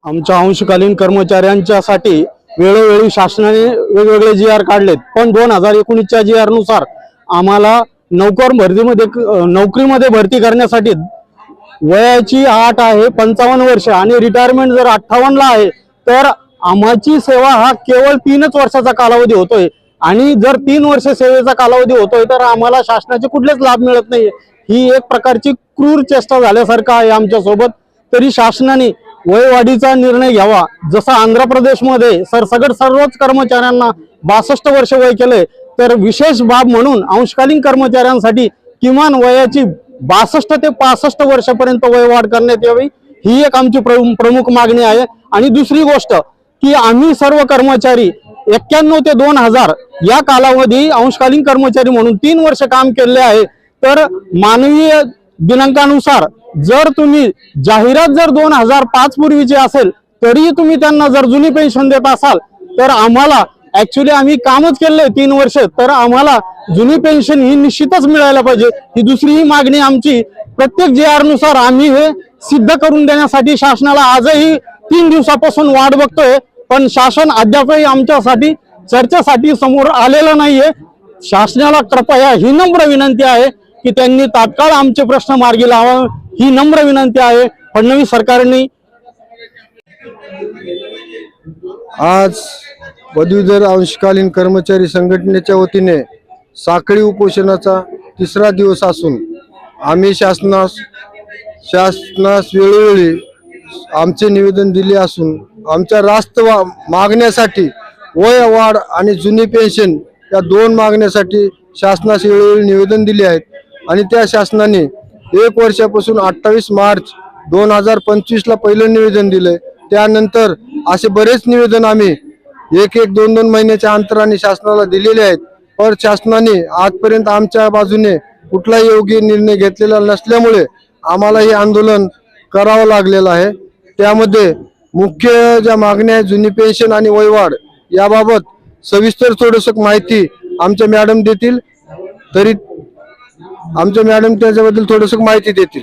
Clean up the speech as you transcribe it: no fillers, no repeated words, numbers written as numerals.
आमच्या अंशकालीन कर्मचाऱ्यांच्यासाठी वेळोवेळी शासनाने वेगवेगळे जी.आर. काढलेत, पण 2019च्या जी.आर. नुसार आम्हाला नोकरीमध्ये भरती करण्यासाठी वयाची अट आहे 55 वर्ष आणि रिटायरमेंट जर 58 ला आहे तर आमची सेवा हा केवळ 3च वर्षाचा कालावधी होतोय आणि जर 3 वर्ष सेवेचा कालावधी होतोय तर आम्हाला शासनाचे कुठलेच लाभ मिळत नाही। ही एक प्रकारची क्रूर चेष्टा झाल्यासारखं आहे आमच्या सोबत। तरी शासनाने वयवाढीचा निर्णय घ्यावा, जसा आंध्र प्रदेशमध्ये सरसकट सर्वच कर्मचाऱ्यांना 62 वर्ष वय केले, तर विशेष बाब म्हणून अंशकालीन कर्मचाऱ्यांसाठी किमान वयाची 62 ते 65 वर्षापर्यंत वयवाढ करण्यात यावी, ही एक आमची प्रमुख मागणी आहे। आणि दुसरी गोष्ट की आम्ही सर्व कर्मचारी 91 ते 2000 या कालावधी अंशकालीन कर्मचारी म्हणून 3 वर्ष काम केले आहे, तर मानवीय दिनांकानुसार जर तुम्ही जाहिरात जर 2005 पूर्वीची असेल तरी तुम्ही त्यांना जर जुनी पेन्शन देत असाल तर आम्हाला ऍक्च्युअली आम्ही कामच केले 3 वर्ष, तर आम्हाला जुनी पेन्शन ही निश्चितच मिळायला पाहिजे। ही दुसरी मागणी आमची प्रत्येक जी.आर. नुसार आम्ही हे सिद्ध करून देण्यासाठी शासनाला आजही 3 दिवसापासून वाट बघतोय, पण शासन अद्यापही आमच्यासाठी चर्चेसाठी समोर आलेलं नाहीये। शासनाला कृपया ही नम्र विनंती आहे की त्यांनी तात्काळ आमचे प्रश्न मार्गी लावावे, ही नम्र विनंती आहे। फडणवीस सरकारने आज पदवीधर अंशकालीन कर्मचारी संघटनेच्या वतीने साखळी उपोषणाचा 3रा दिवस असून आम्ही शासनास वेळोवेळी आमचे निवेदन दिले असून आमच्या रास्त मागण्यासाठी वय वाढ आणि जुनी पेन्शन या 2 मागण्यासाठी शासनास वेळोवेळी निवेदन दिले आहेत आणि त्या शासनाने 1 वर्षापासून 28 मार्च 2025 ला पहिलं निवेदन दिले। त्यानंतर असे बरेच निवेदन आम्ही 1-2 महिन्याच्या अंतराने शासनाला दिलेले आहेत, पण शासनाने आजपर्यंत आमच्या बाजूने कुठलाही योग्य निर्णय घेतलेला नसल्यामुळे आम्हाला हे आंदोलन करावं लागलेलं आहे। त्यामध्ये मुख्य ज्या मागण्या आहेत जुनी पेन्शन आणि वयवाढ याबाबत सविस्तर थोडंसं माहिती आमच्या मॅडम देतील, तरी आमच्या मॅडम त्याच्याबद्दल थोडंसं माहिती देतील।